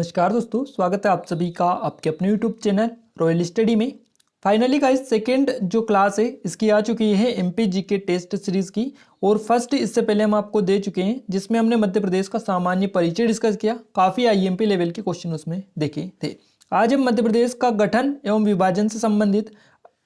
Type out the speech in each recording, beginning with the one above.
नमस्कार दोस्तों, स्वागत है आप सभी का आपके अपने यूट्यूब चैनल रॉयल स्टडी में। फाइनली गाइस सेकेंड जो क्लास है इसकी आ चुकी है एमपी जीके टेस्ट सीरीज़ की। और फर्स्ट इससे पहले हम आपको दे चुके हैं जिसमें हमने मध्य प्रदेश का सामान्य परिचय डिस्कस किया। काफ़ी आईएमपी लेवल के क्वेश्चन उसमें देखे थे। आज हम मध्य प्रदेश का गठन एवं विभाजन से संबंधित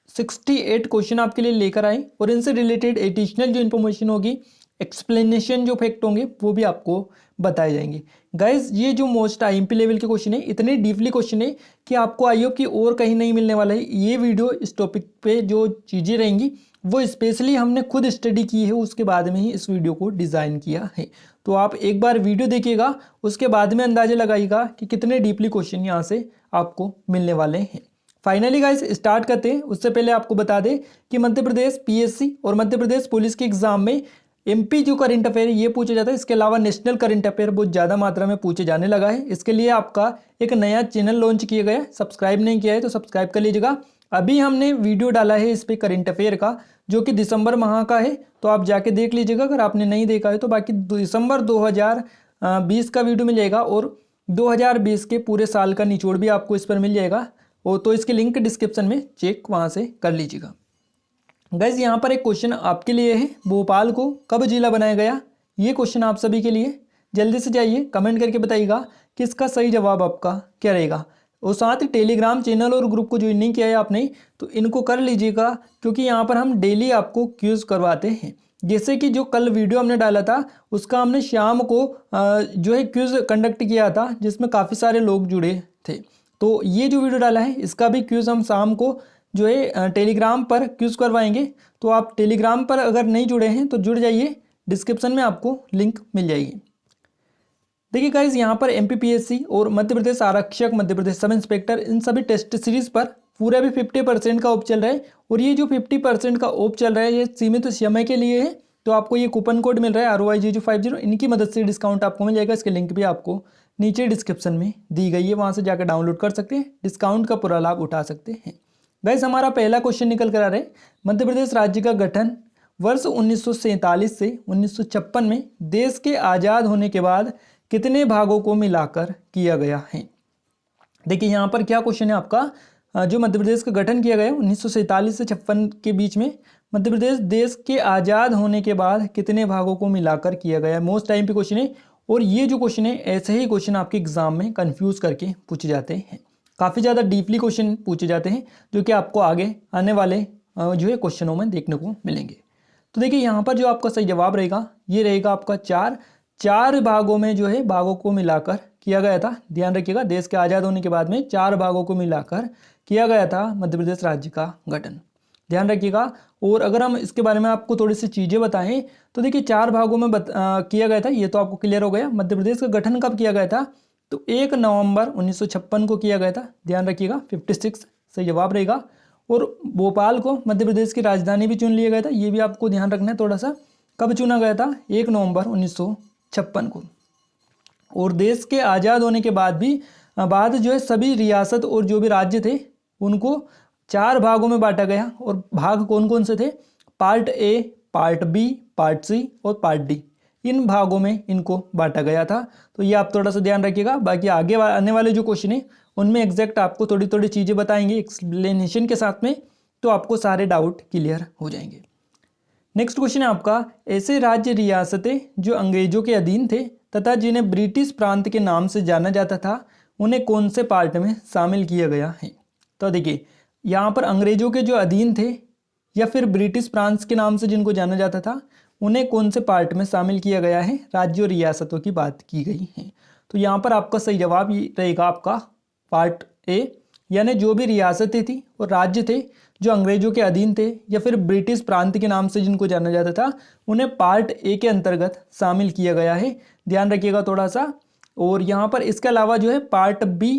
68 क्वेश्चन आपके लिए लेकर आए और इनसे रिलेटेड एडिशनल जो इन्फॉर्मेशन होगी, एक्सप्लेनेशन जो फैक्ट होंगे वो भी आपको बताए जाएंगे। गाइज ये जो मोस्ट आईएमपी लेवल के क्वेश्चन है, इतने डीपली क्वेश्चन है कि आपको आई होप कि और कहीं नहीं मिलने वाला है। ये वीडियो इस टॉपिक पे जो चीज़ें रहेंगी वो स्पेशली हमने खुद स्टडी की है, उसके बाद में ही इस वीडियो को डिज़ाइन किया है। तो आप एक बार वीडियो देखिएगा, उसके बाद में अंदाजा लगाइएगा कि कितने डीपली क्वेश्चन यहाँ से आपको मिलने वाले हैं। फाइनली गाइस स्टार्ट करते हैं। उससे पहले आपको बता दें कि मध्य प्रदेश पीएससी और मध्य प्रदेश पुलिस के एग्जाम में एमपी जो करंट अफेयर ये पूछा जाता है, इसके अलावा नेशनल करंट अफेयर बहुत ज़्यादा मात्रा में पूछे जाने लगा है। इसके लिए आपका एक नया चैनल लॉन्च किया गया है, सब्सक्राइब नहीं किया है तो सब्सक्राइब कर लीजिएगा। अभी हमने वीडियो डाला है इस पर करंट अफेयर का, जो कि दिसंबर माह का है, तो आप जाके देख लीजिएगा अगर आपने नहीं देखा है तो। बाकी दिसंबर 2020 का वीडियो मिल जाएगा और 2020 के पूरे साल का निचोड़ भी आपको इस पर मिल जाएगा। वो तो इसके लिंक डिस्क्रिप्शन में चेक वहाँ से कर लीजिएगा। गाइज यहाँ पर एक क्वेश्चन आपके लिए है, भोपाल को कब जिला बनाया गया? ये क्वेश्चन आप सभी के लिए। जल्दी से जाइए कमेंट करके बताइएगा कि इसका सही जवाब आपका क्या रहेगा। और साथ ही टेलीग्राम चैनल और ग्रुप को ज्वाइन नहीं किया है आपने तो इनको कर लीजिएगा, क्योंकि यहाँ पर हम डेली आपको क्यूज करवाते हैं। जैसे कि जो कल वीडियो हमने डाला था उसका हमने शाम को जो है क्यूज कंडक्ट किया था, जिसमें काफ़ी सारे लोग जुड़े थे। तो ये जो वीडियो डाला है इसका भी क्यूज हम शाम को जो है टेलीग्राम पर क्यूज करवाएंगे। तो आप टेलीग्राम पर अगर नहीं जुड़े हैं तो जुड़ जाइए, डिस्क्रिप्शन में आपको लिंक मिल जाएगी। देखिए गाइज यहाँ पर एमपीपीएससी और मध्य प्रदेश आरक्षक, मध्य प्रदेश सब इंस्पेक्टर, इन सभी टेस्ट सीरीज पर पूरा भी 50% का ऑफ चल रहा है। और ये जो 50% का ऑफ चल रहा है ये सीमित समय के लिए है। तो आपको ये कूपन कोड मिल रहा है ROIGG50, इनकी मदद से डिस्काउंट आपको मिल जाएगा। इसके लिंक भी आपको नीचे डिस्क्रिप्शन में दी गई है, वहाँ से जाकर डाउनलोड कर सकते हैं, डिस्काउंट का पूरा लाभ उठा सकते हैं। गाइस हमारा पहला क्वेश्चन निकल कर आ रहा है, मध्य प्रदेश राज्य का गठन वर्ष 1947 से 1956 में देश के आज़ाद होने के बाद कितने भागों को मिलाकर किया गया है? देखिए यहाँ पर क्या क्वेश्चन है आपका, जो मध्य प्रदेश का गठन किया गया 1947 से 56 के बीच में मध्य प्रदेश देश के आज़ाद होने के बाद कितने भागों को मिलाकर किया गया है। मोस्ट टाइम पे क्वेश्चन है। और ये जो क्वेश्चन है ऐसे ही क्वेश्चन आपके एग्जाम में कंफ्यूज करके पूछे जाते हैं। काफ़ी ज़्यादा डीपली क्वेश्चन पूछे जाते हैं जो कि आपको आगे आने वाले जो है क्वेश्चनों में देखने को मिलेंगे। तो देखिए यहाँ पर जो आपका सही जवाब रहेगा ये रहेगा आपका चार भागों में जो है भागों को मिलाकर किया गया था। ध्यान रखिएगा, देश के आज़ाद होने के बाद में 4 भागों को मिलाकर किया गया था मध्य प्रदेश राज्य का गठन। ध्यान रखिएगा। और अगर हम इसके बारे में आपको थोड़ी सी चीज़ें बताएं तो देखिए 4 भागों में किया गया था, ये तो आपको क्लियर हो गया। मध्य प्रदेश का गठन कब किया गया था? तो 1 नवंबर 1956 को किया गया था। ध्यान रखिएगा 56 सही जवाब रहेगा। और भोपाल को मध्य प्रदेश की राजधानी भी चुन लिया गया था, ये भी आपको ध्यान रखना है थोड़ा सा। कब चुना गया था? 1 नवंबर 1956 को। और देश के आज़ाद होने के बाद भी बाद जो है सभी रियासत और जो भी राज्य थे उनको 4 भागों में बांटा गया। और भाग कौन कौन से थे? Part A, part B, part C और पार्ट डी, इन भागों में इनको बांटा गया था। तो ये आप थोड़ा सा ध्यान रखिएगा। बाकी आगे आने वाले जो क्वेश्चन है उनमें एग्जैक्ट आपको थोड़ी थोड़ी चीज़ें बताएंगे एक्सप्लेनेशन के साथ में, तो आपको सारे डाउट क्लियर हो जाएंगे। नेक्स्ट क्वेश्चन है आपका, ऐसे राज्य रियासतें जो अंग्रेजों के अधीन थे तथा जिन्हें ब्रिटिश प्रांत के नाम से जाना जाता था उन्हें कौन से पार्ट में शामिल किया गया है? तो देखिए यहाँ पर अंग्रेजों के जो अधीन थे या फिर ब्रिटिश प्रांत के नाम से जिनको जाना जाता था उन्हें कौन से पार्ट में शामिल किया गया है? राज्यों रियासतों की बात की गई है। तो यहाँ पर आपका सही जवाब ये रहेगा आपका पार्ट ए, यानी जो भी रियासतें थी और राज्य थे जो अंग्रेजों के अधीन थे या फिर ब्रिटिश प्रांत के नाम से जिनको जाना जाता था उन्हें पार्ट ए के अंतर्गत शामिल किया गया है। ध्यान रखिएगा थोड़ा सा। और यहाँ पर इसके अलावा जो है पार्ट बी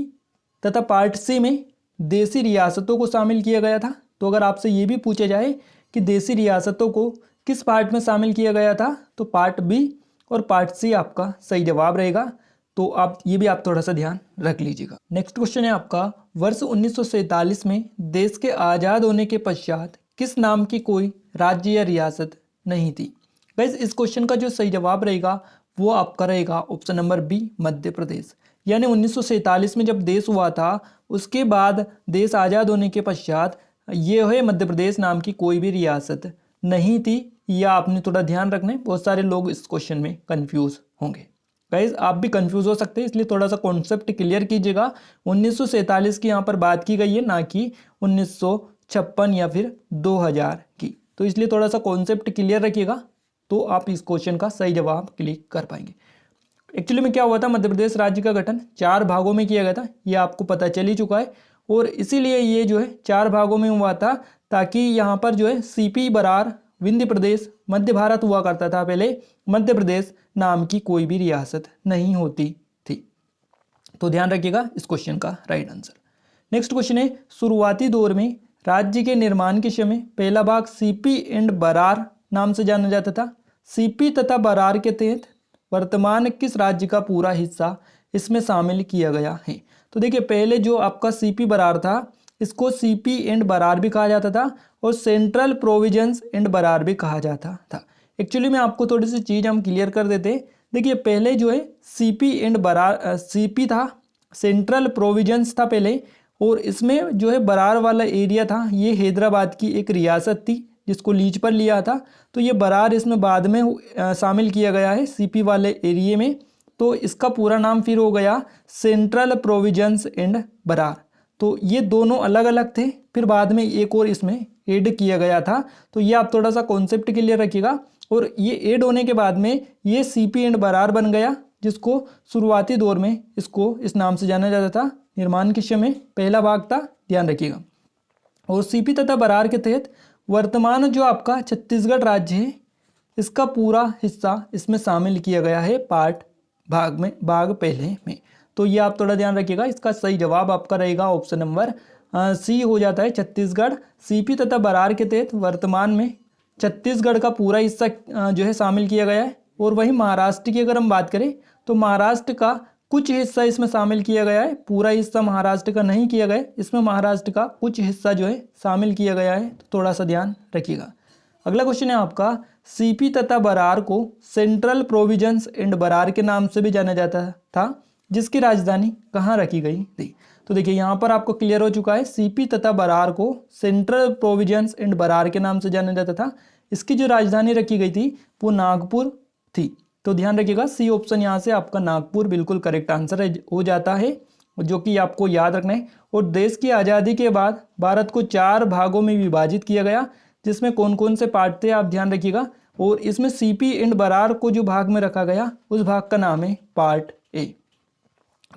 तथा पार्ट सी में देसी रियासतों को शामिल किया गया था। तो अगर आपसे ये भी पूछा जाए कि देसी रियासतों को किस पार्ट में शामिल किया गया था, तो पार्ट बी और पार्ट सी आपका सही जवाब रहेगा। तो आप ये भी आप थोड़ा सा ध्यान रख लीजिएगा। नेक्स्ट क्वेश्चन है आपका, वर्ष 1947 में देश के आज़ाद होने के पश्चात किस नाम की कोई राज्य या रियासत नहीं थी? गाइस इस क्वेश्चन का जो सही जवाब रहेगा वो आपका रहेगा option number B, Madhya Pradesh. यानी 1947 में जब देश हुआ था, उसके बाद देश आज़ाद होने के पश्चात ये है मध्य प्रदेश नाम की कोई भी रियासत नहीं थी। या आपने थोड़ा ध्यान रखना है, बहुत सारे लोग इस क्वेश्चन में कंफ्यूज होंगे। गाइस आप भी कंफ्यूज हो सकते हैं, इसलिए थोड़ा सा कॉन्सेप्ट क्लियर कीजिएगा। 1947 की यहाँ पर बात की गई है, ना कि 1956 या फिर 2000 की। तो इसलिए थोड़ा सा कॉन्सेप्ट क्लियर रखिएगा, तो आप इस क्वेश्चन का सही जवाब क्लिक कर पाएंगे। एक्चुअली में क्या हुआ था, मध्य प्रदेश राज्य का गठन 4 भागों में किया गया था, ये आपको पता चल ही चुका है। और इसीलिए ये जो है 4 भागों में हुआ था, ताकि यहाँ पर जो है सीपी बरार विंध्य प्रदेश मध्य भारत हुआ करता था पहले, मध्य प्रदेश नाम की कोई भी रियासत नहीं होती थी। तो ध्यान रखिएगा इस क्वेश्चन का राइट आंसर। नेक्स्ट क्वेश्चन है, शुरुआती दौर में राज्य के निर्माण के समय पहला भाग सीपी एंड बरार नाम से जाना जाता था। सीपी तथा बरार के तहत वर्तमान किस राज्य का पूरा हिस्सा इसमें शामिल किया गया है। तो देखिए पहले जो आपका सीपी बरार था, इसको सीपी एंड बरार भी कहा जाता था और सेंट्रल प्रोविजंस एंड बरार भी कहा जाता था। एक्चुअली में आपको थोड़ी सी चीज़ हम क्लियर कर देते हैं। देखिए पहले जो है सीपी एंड बरार, सीपी था, सेंट्रल प्रोविजंस था पहले, और इसमें जो है बरार वाला एरिया था, ये हैदराबाद की एक रियासत थी जिसको लीज पर लिया था। तो ये बरार इसमें बाद में शामिल किया गया है सीपी वाले एरिए में। तो इसका पूरा नाम फिर हो गया सेंट्रल प्रोविजंस एंड बरार। तो ये दोनों अलग अलग थे, फिर बाद में एक और इसमें ऐड किया गया था। तो ये आप थोड़ा सा कॉन्सेप्ट क्लियर रखिएगा। और ये ऐड होने के बाद में ये सीपी एंड बरार बन गया, जिसको शुरुआती दौर में इसको इस नाम से जाना जाता था। निर्माण के समय पहला भाग था, ध्यान रखिएगा। और सीपी तथा बरार के तहत वर्तमान जो आपका छत्तीसगढ़ राज्य है, इसका पूरा हिस्सा इसमें शामिल किया गया है पार्ट भाग में, भाग पहले में। तो ये आप थोड़ा ध्यान रखिएगा। इसका सही जवाब आपका रहेगा ऑप्शन नंबर सी हो जाता है, छत्तीसगढ़। सीपी तथा बरार के तहत वर्तमान में छत्तीसगढ़ का पूरा हिस्सा जो है शामिल किया गया है। और वहीं महाराष्ट्र की अगर हम बात करें तो महाराष्ट्र का कुछ हिस्सा इसमें शामिल किया गया है, पूरा हिस्सा महाराष्ट्र का नहीं किया गया है, इसमें महाराष्ट्र का कुछ हिस्सा जो है शामिल किया गया है। तो थोड़ा सा ध्यान रखिएगा। अगला क्वेश्चन है आपका, सीपी तथा बरार को सेंट्रल प्रोविजंस एंड बरार के नाम से भी जाना जाता था, जिसकी राजधानी कहाँ रखी गई थी। तो देखिए यहाँ पर आपको क्लियर हो चुका है, सीपी तथा बरार को सेंट्रल प्रोविजंस एंड बरार के नाम से जाना जाता था। इसकी जो राजधानी रखी गई थी वो नागपुर थी। तो ध्यान रखिएगा, सी ऑप्शन यहाँ से आपका नागपुर बिल्कुल करेक्ट आंसर हो जाता है, जो कि आपको याद रखना है। और देश की आज़ादी के बाद भारत को 4 भागों में विभाजित किया गया, जिसमें कौन कौन से पार्ट थे आप ध्यान रखिएगा। और इसमें सीपी एंड बरार को जो भाग में रखा गया, उस भाग का नाम है पार्ट ए।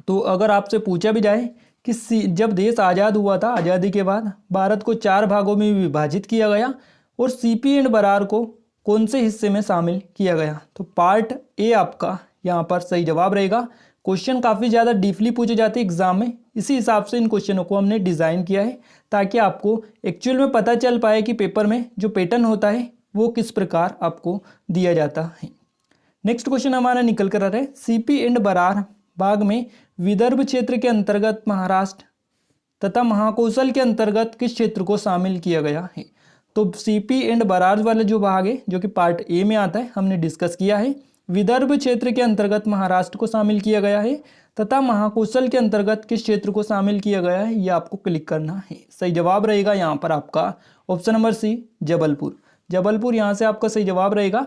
तो अगर आपसे पूछा भी जाए कि जब देश आज़ाद हुआ था, आज़ादी के बाद भारत को 4 भागों में विभाजित किया गया और सीपी एंड बरार को कौन से हिस्से में शामिल किया गया, तो पार्ट ए आपका यहाँ पर सही जवाब रहेगा। क्वेश्चन काफ़ी ज़्यादा डीपली पूछे जाते हैं एग्जाम में, इसी हिसाब से इन क्वेश्चनों को हमने डिज़ाइन किया है, ताकि आपको एक्चुअल में पता चल पाए कि पेपर में जो पैटर्न होता है वो किस प्रकार आपको दिया जाता है। नेक्स्ट क्वेश्चन हमारा निकल कर आ रहा है, सीपी एंड बरार भाग में विदर्भ क्षेत्र के अंतर्गत महाराष्ट्र तथा महाकौशल के अंतर्गत किस क्षेत्र को शामिल किया गया है। तो सीपी एंड बरार वाला जो भाग है, जो कि पार्ट ए में आता है, हमने डिस्कस किया है। विदर्भ क्षेत्र के अंतर्गत महाराष्ट्र को शामिल किया गया है तथा महाकौशल के अंतर्गत किस क्षेत्र को शामिल किया गया है, ये आपको क्लिक करना है। सही जवाब रहेगा यहाँ पर आपका option number C, Jabalpur. Jabalpur यहाँ से आपका सही जवाब रहेगा,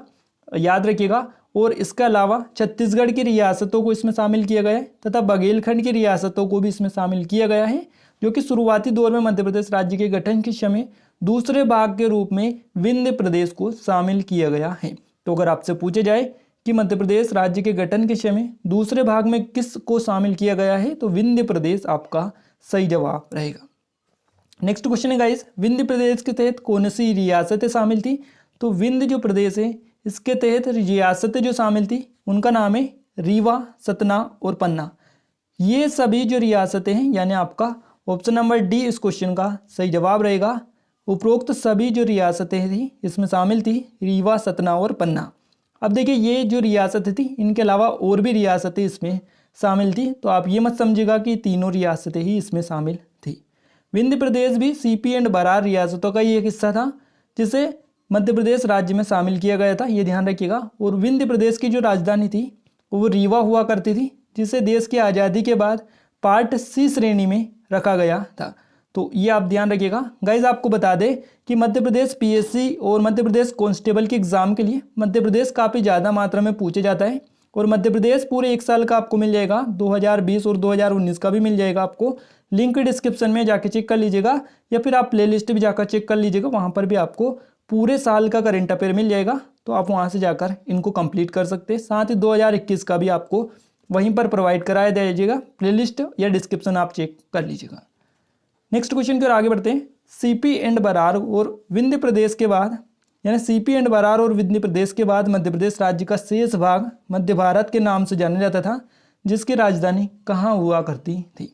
याद रखिएगा। और इसके अलावा छत्तीसगढ़ की रियासतों को इसमें शामिल किया गया है तथा बघेलखंड की रियासतों को भी इसमें शामिल किया गया है, जो कि शुरुआती दौर में मध्य प्रदेश राज्य के गठन के समय दूसरे भाग के रूप में विंध्य प्रदेश को शामिल किया गया है। तो अगर आपसे पूछे जाए कि मध्य प्रदेश राज्य के गठन के समय दूसरे भाग में किस को शामिल किया गया है, तो विंध्य प्रदेश आपका सही जवाब रहेगा। नेक्स्ट क्वेश्चन है गाइस, विंध्य प्रदेश के तहत कौन सी रियासतें शामिल थी। तो विंध्य जो प्रदेश है, इसके तहत रियासतें जो शामिल थी उनका नाम है रीवा, सतना और पन्ना। ये सभी जो रियासतें हैं, यानी आपका ऑप्शन नंबर डी इस क्वेश्चन का सही जवाब रहेगा। उपरोक्त सभी जो रियासतें थी इसमें शामिल थी रीवा, सतना और पन्ना। अब देखिए ये जो रियासतें थी, इनके अलावा और भी रियासतें इसमें शामिल थी, तो आप ये मत समझिएगा कि तीनों रियासतें ही इसमें शामिल थी। विंध्य प्रदेश भी सीपी एंड बरार रियासतों का ही एक हिस्सा था, जिसे मध्य प्रदेश राज्य में शामिल किया गया था, ये ध्यान रखिएगा। और विंध्य प्रदेश की जो राजधानी थी वो रीवा हुआ करती थी, जिसे देश की आज़ादी के बाद पार्ट सी श्रेणी में रखा गया था। तो ये आप ध्यान रखिएगा। गाइज आपको बता दें कि मध्य प्रदेश पीएससी और मध्य प्रदेश कांस्टेबल के एग्जाम के लिए मध्य प्रदेश काफ़ी ज़्यादा मात्रा में पूछे जाता है और मध्य प्रदेश पूरे 1 साल का आपको मिल जाएगा, 2020 और 2019 का भी मिल जाएगा। आपको लिंक डिस्क्रिप्शन में जाके चेक कर लीजिएगा या फिर आप प्लेलिस्ट भी जाकर चेक कर लीजिएगा, वहाँ पर भी आपको पूरे साल का करंट अफेयर मिल जाएगा। तो आप वहाँ से जाकर इनको कंप्लीट कर सकते हैं। साथ ही 2021 का भी आपको वहीं पर प्रोवाइड कराया जाइएगा, प्लेलिस्ट या डिस्क्रिप्शन आप चेक कर लीजिएगा। नेक्स्ट क्वेश्चन की ओर आगे बढ़ते हैं। सीपी एंड बरार और विंध्य प्रदेश के बाद, यानी सीपी एंड बरार और विंध्य प्रदेश के बाद मध्य प्रदेश राज्य का शेष भाग मध्य भारत के नाम से जाना जाता था, जिसकी राजधानी कहाँ हुआ करती थी।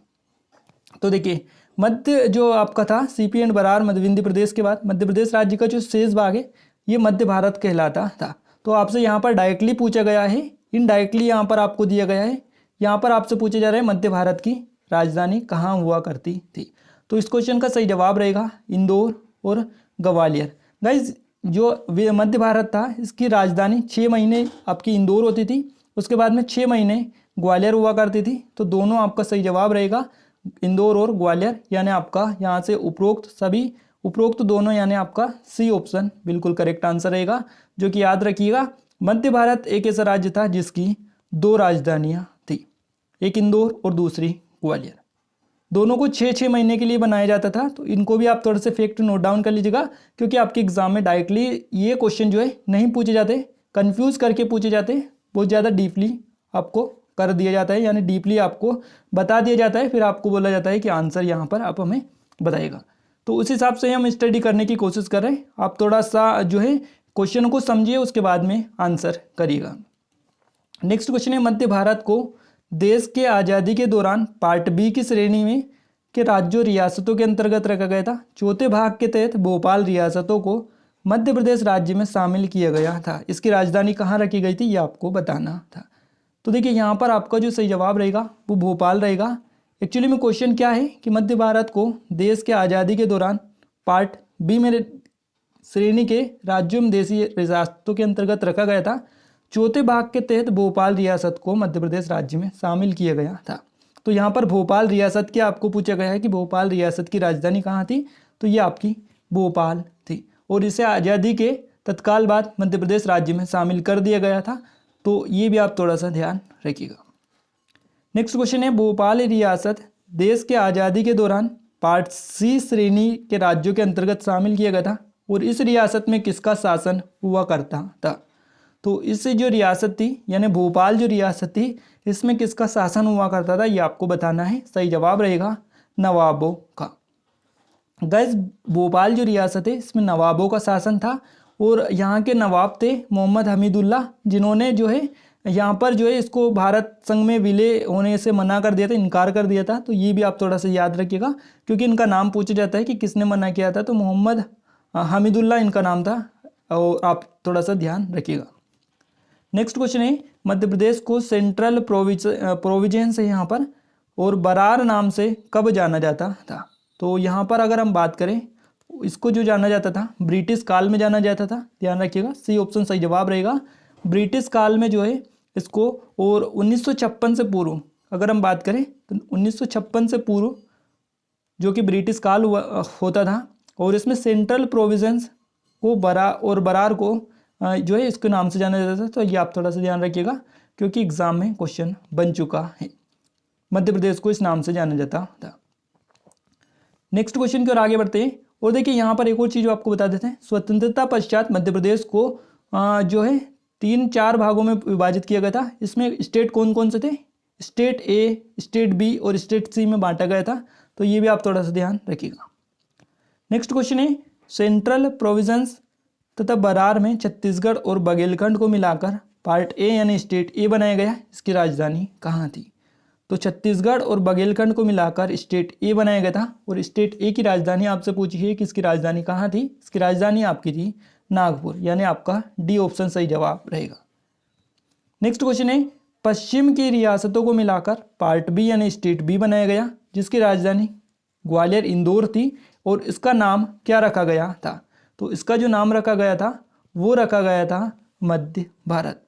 तो देखिए मध्य जो आपका था सीपी एंड बरार मध्य विंध्य प्रदेश के बाद मध्य प्रदेश राज्य का जो शेष भाग है ये मध्य भारत कहलाता था। तो आपसे यहाँ पर डायरेक्टली पूछा गया है, इनडायरेक्टली यहाँ पर आपको दिया गया है। यहाँ पर आपसे पूछा जा रहा है मध्य भारत की राजधानी कहाँ हुआ करती थी। तो इस क्वेश्चन का सही जवाब रहेगा इंदौर और ग्वालियर। गाइज जो मध्य भारत था इसकी राजधानी 6 महीने आपकी इंदौर होती थी, उसके बाद में 6 महीने ग्वालियर हुआ करती थी। तो दोनों आपका सही जवाब रहेगा इंदौर और ग्वालियर, यानी आपका यहाँ से उपरोक्त दोनों, यानी आपका सी ऑप्शन बिल्कुल करेक्ट आंसर रहेगा। जो कि याद रखिएगा मध्य भारत एक ऐसा राज्य था जिसकी 2 राजधानियाँ थी, एक इंदौर और दूसरी ग्वालियर। दोनों को 6-6 महीने के लिए बनाया जाता था। तो इनको भी आप थोड़े से फैक्ट नोट डाउन कर लीजिएगा, क्योंकि आपके एग्जाम में डायरेक्टली ये क्वेश्चन जो है नहीं पूछे जाते, कंफ्यूज करके पूछे जाते, बहुत ज़्यादा डीपली आपको कर दिया जाता है, यानी डीपली आपको बता दिया जाता है, फिर आपको बोला जाता है कि आंसर यहाँ पर आप हमें बताइएगा। तो उस हिसाब से हम स्टडी करने की कोशिश कर रहे हैं। आप थोड़ा सा जो है क्वेश्चन को समझिए, उसके बाद में आंसर करिएगा। नेक्स्ट क्वेश्चन है मध्य भारत को देश के आज़ादी के दौरान पार्ट बी की श्रेणी में के राज्यों रियासतों के अंतर्गत रखा गया था। चौथे भाग के तहत भोपाल रियासतों को मध्य प्रदेश राज्य में शामिल किया गया था। इसकी राजधानी कहाँ रखी गई थी ये आपको बताना था। तो देखिए यहाँ पर आपका जो सही जवाब रहेगा वो भोपाल रहेगा। एक्चुअली में क्वेश्चन क्या है कि मध्य भारत को देश के आज़ादी के दौरान पार्ट बी में श्रेणी के राज्यों में देशी रियासतों के अंतर्गत रखा गया था। चौथे भाग के तहत भोपाल रियासत को मध्य प्रदेश राज्य में शामिल किया गया था। तो यहाँ पर भोपाल रियासत की आपको पूछा गया है कि भोपाल रियासत की राजधानी कहाँ थी, तो ये आपकी भोपाल थी और इसे आज़ादी के तत्काल बाद मध्य प्रदेश राज्य में शामिल कर दिया गया था। तो ये भी आप थोड़ा सा ध्यान रखिएगा। नेक्स्ट क्वेश्चन है भोपाल रियासत देश के आज़ादी के दौरान पार्ट सी श्रेणी के राज्यों के अंतर्गत शामिल किया गया था और इस रियासत में किसका शासन हुआ करता था। तो इससे जो रियासत थी यानी भोपाल जो रियासत थी इसमें किसका शासन हुआ करता था ये आपको बताना है। सही जवाब रहेगा नवाबों का। गाइस भोपाल जो रियासत है इसमें नवाबों का शासन था और यहाँ के नवाब थे मोहम्मद हमीदुल्ला, जिन्होंने जो है यहाँ पर जो है इसको भारत संघ में विलय होने से मना कर दिया था, इनकार कर दिया था। तो ये भी आप थोड़ा सा याद रखिएगा, क्योंकि इनका नाम पूछा जाता है कि किसने मना किया था, तो मोहम्मद हमीदुल्ला इनका नाम था और आप थोड़ा सा ध्यान रखिएगा। नेक्स्ट क्वेश्चन है मध्य प्रदेश को सेंट्रल प्रोविंस है यहाँ पर और बरार नाम से कब जाना जाता था। तो यहाँ पर अगर हम बात करें इसको जो जाना जाता था ब्रिटिश काल में जाना जाता था, ध्यान रखिएगा सी ऑप्शन सही जवाब रहेगा। ब्रिटिश काल में जो है इसको, और 1956 से पूर्व अगर हम बात करें तो 1956 से पूर्व जो कि ब्रिटिश काल होता था और इसमें सेंट्रल प्रोविंस को बरार को जो है इसके नाम से जाना जाता था। तो ये आप थोड़ा सा ध्यान रखिएगा, क्योंकि एग्जाम में क्वेश्चन बन चुका है। मध्य प्रदेश को इस नाम से जाना जाता था। नेक्स्ट क्वेश्चन की ओर आगे बढ़ते हैं और देखिए यहाँ पर एक और चीज़ आपको बता देते हैं। स्वतंत्रता पश्चात मध्य प्रदेश को जो है 3-4 भागों में विभाजित किया गया था। इसमें स्टेट कौन कौन से थे, स्टेट ए, स्टेट बी और स्टेट सी में बांटा गया था। तो ये भी आप थोड़ा सा ध्यान रखिएगा। नेक्स्ट क्वेश्चन है सेंट्रल प्रोविंस तथा बरार में छत्तीसगढ़ और बघेलखंड को मिलाकर पार्ट ए यानी स्टेट ए बनाया गया, इसकी राजधानी कहाँ थी। तो छत्तीसगढ़ और बघेलखंड को मिलाकर स्टेट ए बनाया गया था और स्टेट ए की राजधानी आपसे पूछी है कि इसकी राजधानी कहाँ थी। इसकी राजधानी आपकी थी नागपुर, यानी आपका डी ऑप्शन सही जवाब रहेगा। नेक्स्ट क्वेश्चन है पश्चिम की रियासतों को मिलाकर पार्ट बी यानी स्टेट बी बनाया गया, जिसकी राजधानी ग्वालियर इंदौर थी और इसका नाम क्या रखा गया था। तो इसका जो नाम रखा गया था वो रखा गया था मध्य भारत।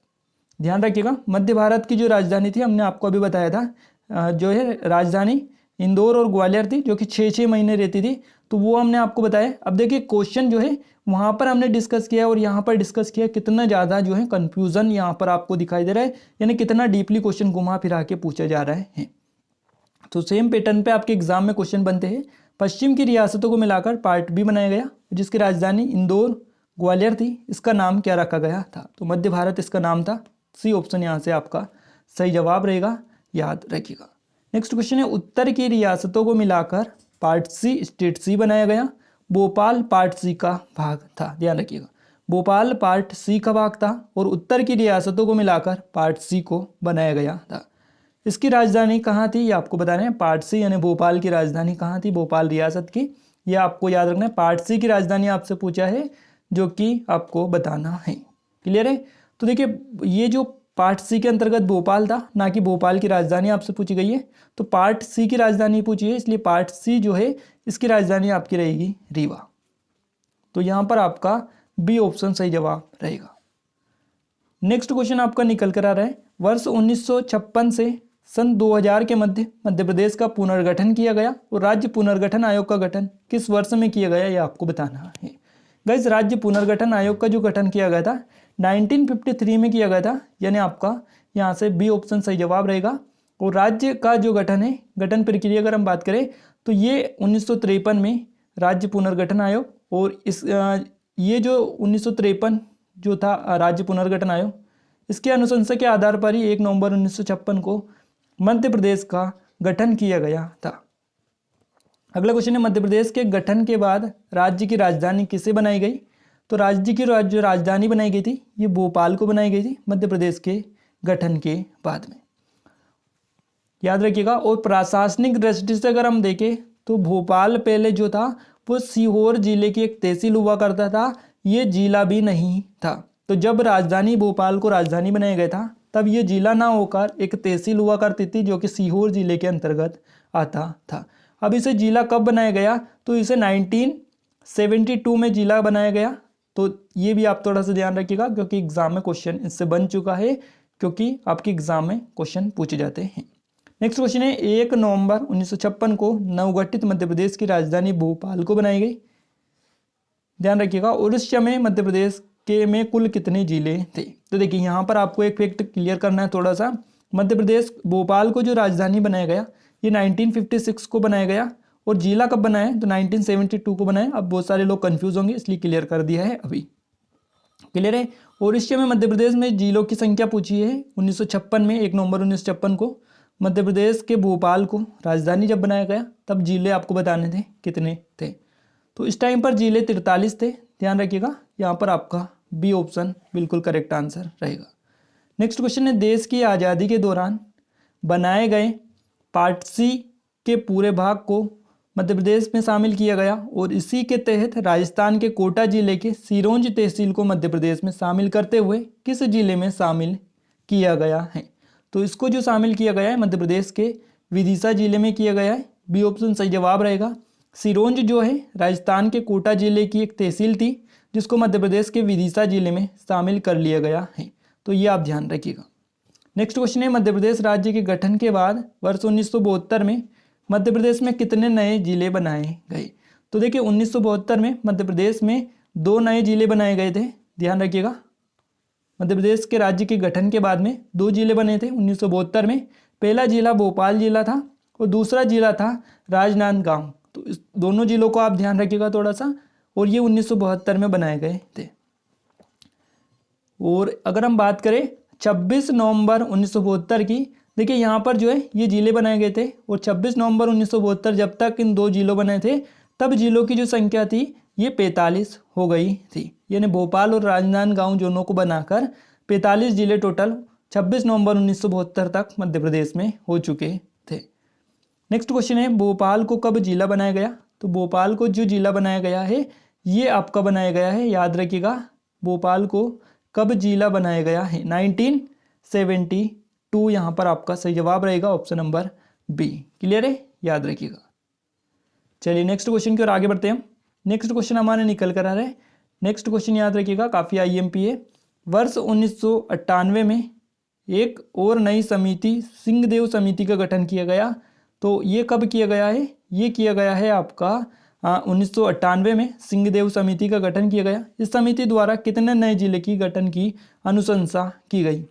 ध्यान रखिएगा, मध्य भारत की जो राजधानी थी हमने आपको अभी बताया था, जो है राजधानी इंदौर और ग्वालियर थी, जो कि 6-6 महीने रहती थी, तो वो हमने आपको बताया। अब देखिए क्वेश्चन जो है वहाँ पर हमने डिस्कस किया और यहाँ पर डिस्कस किया, कितना ज़्यादा जो है कन्फ्यूज़न यहाँ पर आपको दिखाई दे रहा है, यानी कितना डीपली क्वेश्चन घुमा फिरा के पूछा जा रहा है। तो सेम पैटर्न पे आपके एग्जाम में क्वेश्चन बनते हैं। पश्चिम की रियासतों को मिलाकर पार्ट बी बनाया गया, जिसकी राजधानी इंदौर ग्वालियर थी, इसका नाम क्या रखा गया था? तो मध्य भारत इसका नाम था। सी ऑप्शन यहाँ से आपका सही जवाब रहेगा, याद रखिएगा। नेक्स्ट क्वेश्चन है, उत्तर की रियासतों को मिलाकर पार्ट सी स्टेट सी बनाया गया, भोपाल पार्ट सी का भाग था। ध्यान रखिएगा, भोपाल पार्ट सी का भाग था और उत्तर की रियासतों को मिलाकर पार्ट सी को बनाया गया था। इसकी राजधानी कहाँ थी ये आपको बताना है। पार्ट सी यानी भोपाल की राजधानी कहाँ थी? भोपाल रियासत की। ये आपको याद रखना है। पार्ट सी की राजधानी आपसे पूछा है, जो कि आपको बताना है। क्लियर है? तो देखिए ये जो पार्ट सी के अंतर्गत भोपाल था, ना कि भोपाल की राजधानी आपसे पूछी गई है। तो पार्ट सी की राजधानी पूछी है, इसलिए पार्ट सी जो है इसकी राजधानी आपकी रहेगी रीवा। तो यहाँ पर आपका बी ऑप्शन सही जवाब रहेगा। नेक्स्ट क्वेश्चन आपका निकल कर आ रहा है, वर्ष 1956 से सन 2000 के मध्य मध्य प्रदेश का पुनर्गठन किया गया और राज्य पुनर्गठन आयोग का गठन किस वर्ष में किया गया, ये आपको बताना है। गाइस, राज्य पुनर्गठन आयोग का जो गठन किया गया था 1953 में किया गया था, यानी आपका यहाँ से बी ऑप्शन सही जवाब रहेगा। और राज्य का जो गठन है, गठन प्रक्रिया अगर हम बात करें तो ये 1953 में राज्य पुनर्गठन आयोग, और इस ये जो 1953 जो था राज्य पुनर्गठन आयोग, इसके अनुशंसा के आधार पर ही 1 नवंबर 1956 को मध्य प्रदेश का गठन किया गया था। अगला क्वेश्चन है, मध्य प्रदेश के गठन के बाद राज्य की राजधानी किसे बनाई गई? तो राज्य की जो राजधानी बनाई गई थी ये भोपाल को बनाई गई थी मध्य प्रदेश के गठन के बाद में, याद रखिएगा। और प्रशासनिक दृष्टि से अगर हम देखें तो भोपाल पहले जो था वो सीहोर जिले की एक तहसील हुआ करता था, ये जिला भी नहीं था। तो जब राजधानी भोपाल को राजधानी बनाया गया था तब ये जिला ना होकर एक तहसील हुआ करती थी, जो कि सीहोर जिले के अंतर्गत आता था। अब इसे जिला कब बनाया गया? तो इसे 1972 में जिला बनाया गया। तो ये भी आप थोड़ा सा ध्यान रखिएगा, क्योंकि एग्जाम में क्वेश्चन इससे बन चुका है, क्योंकि आपके एग्जाम में क्वेश्चन पूछे जाते हैं। नेक्स्ट क्वेश्चन है, 1 नवंबर 1956 को नवगठित मध्य प्रदेश की राजधानी भोपाल को बनाई गई। ध्यान रखिएगा। और उस समय मध्य प्रदेश के में कुल कितने जिले थे? तो देखिए यहाँ पर आपको एक फैक्ट क्लियर करना है थोड़ा सा। मध्य प्रदेश भोपाल को जो राजधानी बनाया गया ये 1956 को बनाया गया, और जिला कब बनाया? तो 1972 को बनाया। अब बहुत सारे लोग कंफ्यूज होंगे, इसलिए क्लियर कर दिया है अभी। क्लियर है? और इस समय मध्य प्रदेश में जिलों की संख्या पूछी है 1956 में, 1 नवंबर 1956 को मध्य प्रदेश के भोपाल को राजधानी जब बनाया गया तब जिले आपको बताने थे कितने थे। तो इस टाइम पर जिले 43 थे। ध्यान रखिएगा, यहाँ पर आपका बी ऑप्शन बिल्कुल करेक्ट आंसर रहेगा। नेक्स्ट क्वेश्चन है, देश की आज़ादी के दौरान बनाए गए पार्ट सी के पूरे भाग को मध्य प्रदेश में शामिल किया गया, और इसी के तहत राजस्थान के कोटा जिले के सिरोंज तहसील को मध्य प्रदेश में शामिल करते हुए किस जिले में शामिल किया गया है? तो इसको जो शामिल किया गया है मध्य प्रदेश के विदिशा जिले में किया गया है। बी ऑप्शन सही जवाब रहेगा। सिरोंज जो है राजस्थान के कोटा जिले की एक तहसील थी, जिसको मध्य प्रदेश के विदिशा जिले में शामिल कर लिया गया है। तो ये आप ध्यान रखिएगा। नेक्स्ट क्वेश्चन है, मध्य प्रदेश राज्य के गठन के बाद वर्ष 1972 में मध्य प्रदेश में कितने नए जिले बनाए गए? तो देखिए 1972 में मध्य प्रदेश में 2 नए जिले बनाए गए थे। ध्यान रखिएगा, मध्य प्रदेश के राज्य के गठन के बाद में 2 जिले बने थे 1972 में। पहला जिला भोपाल जिला था और दूसरा जिला था राजनांदगांव। तो इस दोनों जिलों को आप ध्यान रखिएगा थोड़ा सा, और ये 1972 में बनाए गए थे। और अगर हम बात करें 26 नवंबर 1972 की, देखिए यहाँ पर जो है ये जिले बनाए गए थे, और 26 नवंबर 1972 जब तक इन 2 जिलों बने थे तब जिलों की जो संख्या थी ये 45 हो गई थी। यानी भोपाल और राजनांदगांव दोनों को बनाकर 45 जिले टोटल 26 नवंबर 1972 तक मध्य प्रदेश में हो चुके थे। नेक्स्ट क्वेश्चन है, भोपाल को कब जिला बनाया गया? तो भोपाल को जो जिला बनाया गया है ये आपका बनाया गया है, याद रखिएगा, भोपाल को कब जिला बनाया गया है? 1972 यहाँ पर आपका सही जवाब रहेगा, ऑप्शन नंबर बी। क्लियर है? याद रखिएगा। चलिए नेक्स्ट क्वेश्चन की ओर आगे बढ़ते हैं। नेक्स्ट क्वेश्चन हमारे निकल कर आ रहा है। नेक्स्ट क्वेश्चन याद रखिएगा, काफ़ी आईएमपी है। वर्ष 1998 में एक और नई समिति सिंहदेव समिति का गठन किया गया। तो ये कब किया गया है? ये किया गया है आपका 1998 में सिंहदेव समिति का गठन किया गया। इस समिति द्वारा कितने नए जिले की गठन की अनुशंसा की गई?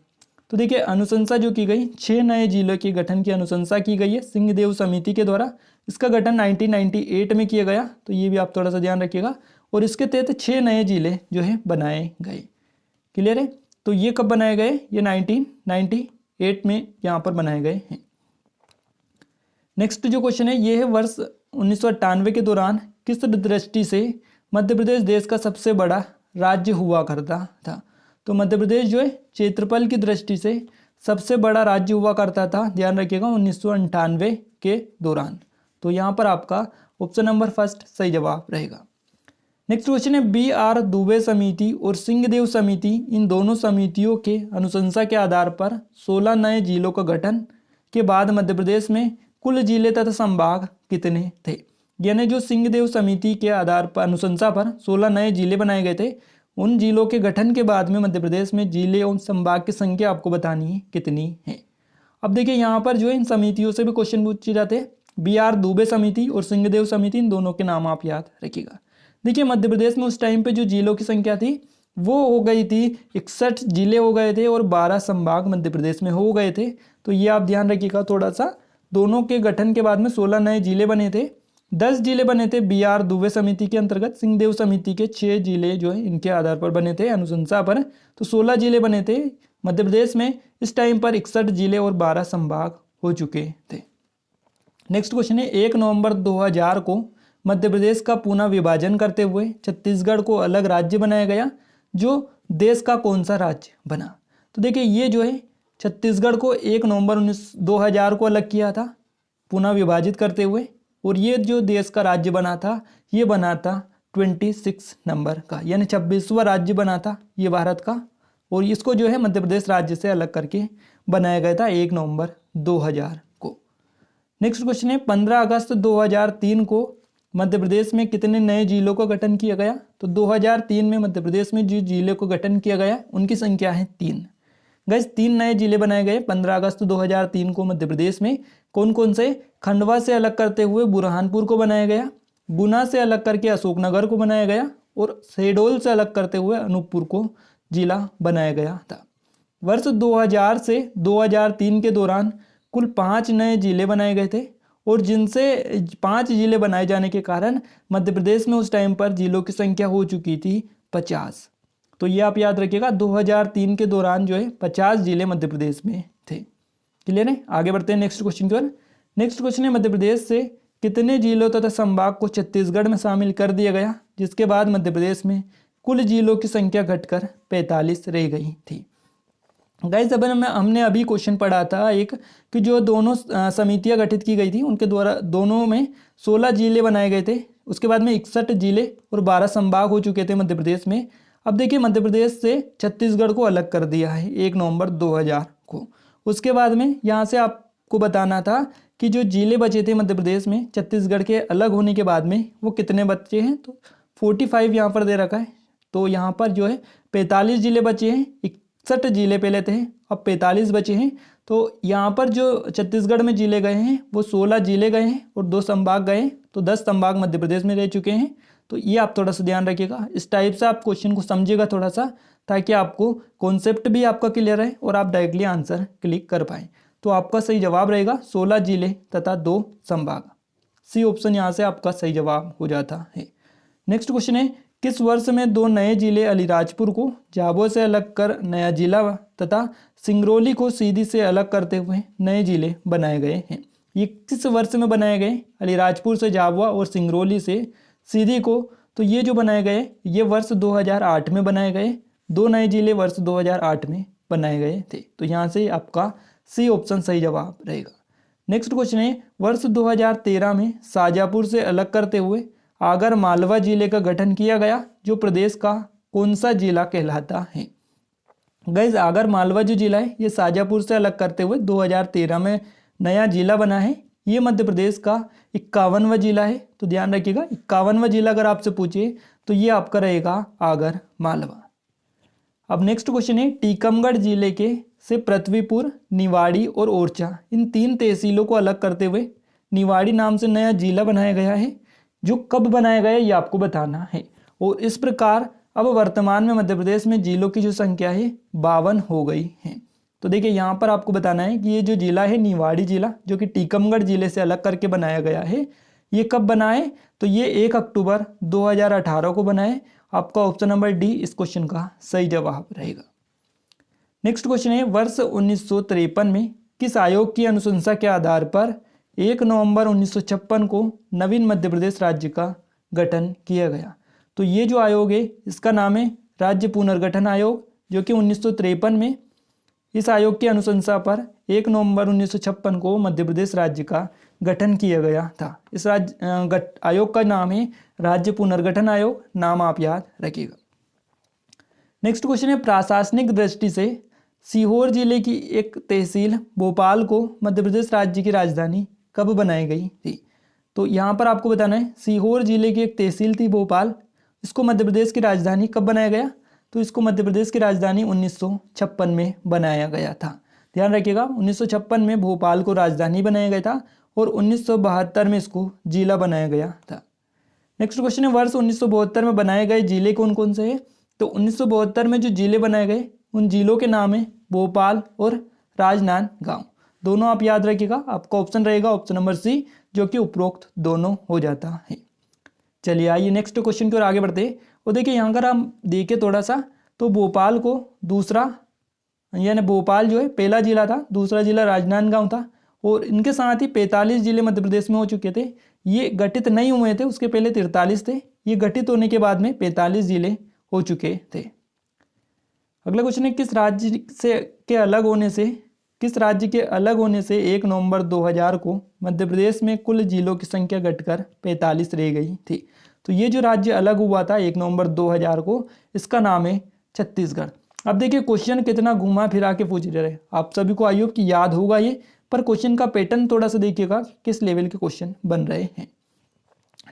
तो देखिए अनुशंसा जो की गई 6 नए जिलों के गठन की अनुशंसा की गई है सिंहदेव समिति के द्वारा। इसका गठन 1998 में किया गया, तो ये भी आप थोड़ा सा ध्यान रखिएगा। और इसके तहत 6 नए जिले जो है बनाए गए। क्लियर है? तो ये कब बनाए गए? ये 1998 में यहाँ पर बनाए गए हैं। नेक्स्ट जो क्वेश्चन है ये है वर्ष 1998 के दौरान किस दृष्टि से मध्य प्रदेश देश का सबसे बड़ा राज्य हुआ करता था? तो मध्य प्रदेश जो है क्षेत्रफल की दृष्टि से सबसे बड़ा राज्य हुआ करता था, ध्यान रखिएगा, 1998 के दौरान। तो यहाँ पर आपका ऑप्शन नंबर फर्स्ट सही जवाब रहेगा। नेक्स्ट क्वेश्चन है BR दुबे समिति और सिंहदेव समिति, इन दोनों समितियों के अनुशंसा के आधार पर 16 नए जिलों का गठन के बाद मध्य प्रदेश में कुल जिले तथा संभाग कितने थे? यानी जो सिंहदेव समिति के आधार पर अनुशंसा पर 16 नए जिले बनाए गए थे, उन जिलों के गठन के बाद में मध्य प्रदेश में जिले और संभाग की संख्या आपको बतानी है कितनी है। अब देखिए यहाँ पर जो है इन समितियों से भी क्वेश्चन पूछे जाते हैं। BR दुबे समिति और सिंहदेव समिति, इन दोनों के नाम आप याद रखिएगा। देखिए मध्य प्रदेश में उस टाइम पे जो जिलों की संख्या थी वो हो गई थी 61 जिले हो गए थे और 12 संभाग मध्य प्रदेश में हो गए थे। तो ये आप ध्यान रखिएगा थोड़ा सा। दोनों के गठन के बाद में 16 नए जिले बने थे। 10 जिले बने थे BR दुबे समिति के अंतर्गत। सिंहदेव समिति के 6 जिले जो है इनके आधार पर बने थे अनुशंसा पर। तो 16 जिले बने थे मध्य प्रदेश में। इस टाइम पर 61 जिले और 12 संभाग हो चुके थे। नेक्स्ट क्वेश्चन है 1 नवंबर 2000 को मध्य प्रदेश का पुनः विभाजन करते हुए छत्तीसगढ़ को अलग राज्य बनाया गया, जो देश का कौन सा राज्य बना? तो देखिए ये जो है छत्तीसगढ़ को 1 नवंबर 2000 को अलग किया था पुनः विभाजित करते हुए, और ये जो देश का राज्य बना था ये बना था 26 नंबर का, यानी 26वां राज्य बना था ये भारत का। और इसको जो है मध्य प्रदेश राज्य से अलग करके बनाया गया था 1 नवंबर 2000 को। नेक्स्ट क्वेश्चन है 15 अगस्त 2003 को मध्य प्रदेश में कितने नए जिलों का गठन किया गया? तो 2003 में मध्य प्रदेश में जो जिले को गठन किया गया उनकी संख्या है 3। गाइस 3 नए जिले बनाए गए 15 अगस्त 2003 को मध्य प्रदेश में। कौन कौन से? खंडवा से अलग करते हुए बुरहानपुर को बनाया गया, गुना से अलग करके अशोकनगर को बनाया गया, और शहडोल से अलग करते हुए अनूपपुर को जिला बनाया गया था। वर्ष 2000 से 2003 के दौरान कुल 5 नए जिले बनाए गए थे, और जिनसे 5 जिले बनाए जाने के कारण मध्य प्रदेश में उस टाइम पर जिलों की संख्या हो चुकी थी 50। तो ये आप याद रखिएगा 2003 के दौरान जो है 50 जिले मध्य प्रदेश में थे। क्लियर है? आगे बढ़ते हैं नेक्स्ट क्वेश्चन की ओर। नेक्स्ट क्वेश्चन है मध्य प्रदेश से कितने जिलों तथा संभाग को छत्तीसगढ़ में शामिल कर दिया गया, जिसके बाद मध्य प्रदेश में कुल जिलों की संख्या घटकर 45 रह गई थी। गाइस अब हमने अभी क्वेश्चन पढ़ा था एक कि जो दोनों समितियां गठित की गई थी उनके द्वारा दोनों में 16 जिले बनाए गए थे। उसके बाद में 61 जिले और 12 संभाग हो चुके थे मध्य प्रदेश में। अब देखिए मध्य प्रदेश से छत्तीसगढ़ को अलग कर दिया है 1 नवंबर 2000 को। उसके बाद में यहाँ से आपको बताना था कि जो जिले बचे थे मध्य प्रदेश में छत्तीसगढ़ के अलग होने के बाद में वो कितने बचे हैं। तो 45 यहाँ पर दे रखा है। तो यहाँ पर जो है 45 जिले बचे हैं। 61 जिले पहले थे, अब 45 बचे हैं। तो यहाँ पर जो छत्तीसगढ़ में जिले गए हैं वो 16 जिले गए हैं और 2 संभाग गए, तो 10 संभाग मध्य प्रदेश में रह चुके हैं। तो ये आप थोड़ा सा ध्यान रखिएगा। इस टाइप से आप क्वेश्चन को समझिएगा थोड़ा सा, ताकि आपको कॉन्सेप्ट भी आपका क्लियर है और आप डायरेक्टली आंसर क्लिक कर पाएँ। तो आपका सही जवाब रहेगा 16 जिले तथा 2 संभाग। सी ऑप्शन यहाँ से आपका सही जवाब हो जाता है। नेक्स्ट क्वेश्चन है किस वर्ष में 2 नए जिले अलीराजपुर को झाबुआ से अलग कर नया जिला तथा सिंगरौली को सीधी से अलग करते हुए नए जिले बनाए गए हैं? ये किस वर्ष में बनाए गए? अलीराजपुर से झाबुआ और सिंगरौली से सीधी को। तो ये जो बनाए गए ये वर्ष 2008 में बनाए गए। 2 नए जिले वर्ष 2008 में बनाए गए थे। तो यहाँ से आपका सी ऑप्शन सही जवाब रहेगा। नेक्स्ट क्वेश्चन है वर्ष 2013 में शाजापुर से अलग करते हुए आगर मालवा जिले का गठन किया गया, जो प्रदेश का कौन सा जिला कहलाता है? गाइस आगर मालवा जो जिला है ये शाजापुर से अलग करते हुए 2013 में नया जिला बना है। ये मध्य प्रदेश का 51वां जिला है। तो ध्यान रखिएगा 51वां जिला अगर आपसे पूछे तो ये आपका रहेगा आगर मालवा। अब नेक्स्ट क्वेश्चन है टीकमगढ़ जिले के से पृथ्वीपुर, निवाड़ी और ओरछा, इन 3 तहसीलों को अलग करते हुए निवाड़ी नाम से नया जिला बनाया गया है, जो कब बनाया गया ये आपको बताना है। और इस प्रकार अब वर्तमान में मध्य प्रदेश में जिलों की जो संख्या है 52 हो गई है। तो देखिए यहाँ पर आपको बताना है कि ये जो जिला है निवाड़ी जिला, जो कि टीकमगढ़ जिले से अलग करके बनाया गया है, ये कब बना है? तो ये 1 अक्टूबर 2018 को बना है। आपका ऑप्शन नंबर डी इस क्वेश्चन का सही जवाब रहेगा। नेक्स्ट क्वेश्चन है, वर्ष 1953 में किस आयोग की अनुशंसा के आधार पर 1 नवंबर 1956 को नवीन मध्य प्रदेश राज्य का गठन किया गया? तो ये जो आयोग है इसका नाम है राज्य पुनर्गठन आयोग, जो कि 1953 में इस आयोग की अनुशंसा पर 1 नवंबर 1956 को मध्य प्रदेश राज्य का गठन किया गया था। इस आयोग का नाम है राज्य पुनर्गठन आयोग, नाम आप याद रखिएगा। नेक्स्ट क्वेश्चन है, प्रशासनिक दृष्टि से सीहोर जिले की एक तहसील भोपाल को मध्य प्रदेश राज्य की राजधानी कब बनाई गई थी? तो यहाँ पर आपको बताना है सीहोर जिले की एक तहसील थी भोपाल, इसको मध्य प्रदेश की राजधानी कब बनाया गया? तो इसको मध्य प्रदेश की राजधानी 1956 में बनाया गया था। ध्यान रखिएगा, 1956 में भोपाल को राजधानी बनाया गया था और 1972 में इसको जिला बनाया गया था। नेक्स्ट क्वेश्चन है, वर्ष 1972 में बनाए गए जिले कौन कौन से हैं? तो 1972 में जो जिले बनाए गए उन जिलों के नाम है भोपाल और राजनांदगांव। दोनों आप याद रखिएगा, आपका ऑप्शन रहेगा ऑप्शन नंबर सी, जो कि उपरोक्त दोनों हो जाता है। चलिए आइए नेक्स्ट क्वेश्चन की ओर आगे बढ़ते हैं। और देखिए यहाँ अगर हम देखें थोड़ा सा, तो भोपाल को दूसरा, यानी भोपाल जो है पहला जिला था, दूसरा जिला राजनांदगांव था, और इनके साथ ही 45 जिले मध्य प्रदेश में हो चुके थे। ये गठित नहीं हुए थे, उसके पहले 43 थे, ये गठित होने के बाद में 45 जिले हो चुके थे। अगला क्वेश्चन है, किस राज्य के अलग होने से 1 नवंबर 2000 को मध्य प्रदेश में कुल जिलों की संख्या घटकर 45 रह गई थी? तो ये जो राज्य अलग हुआ था 1 नवंबर 2000 को, इसका नाम है छत्तीसगढ़। अब देखिए क्वेश्चन कितना घुमा फिरा के पूछ रहे हैं, आप सभी को आई होप कि याद होगा ये, पर क्वेश्चन का पैटर्न थोड़ा सा देखिएगा किस लेवल के क्वेश्चन बन रहे हैं।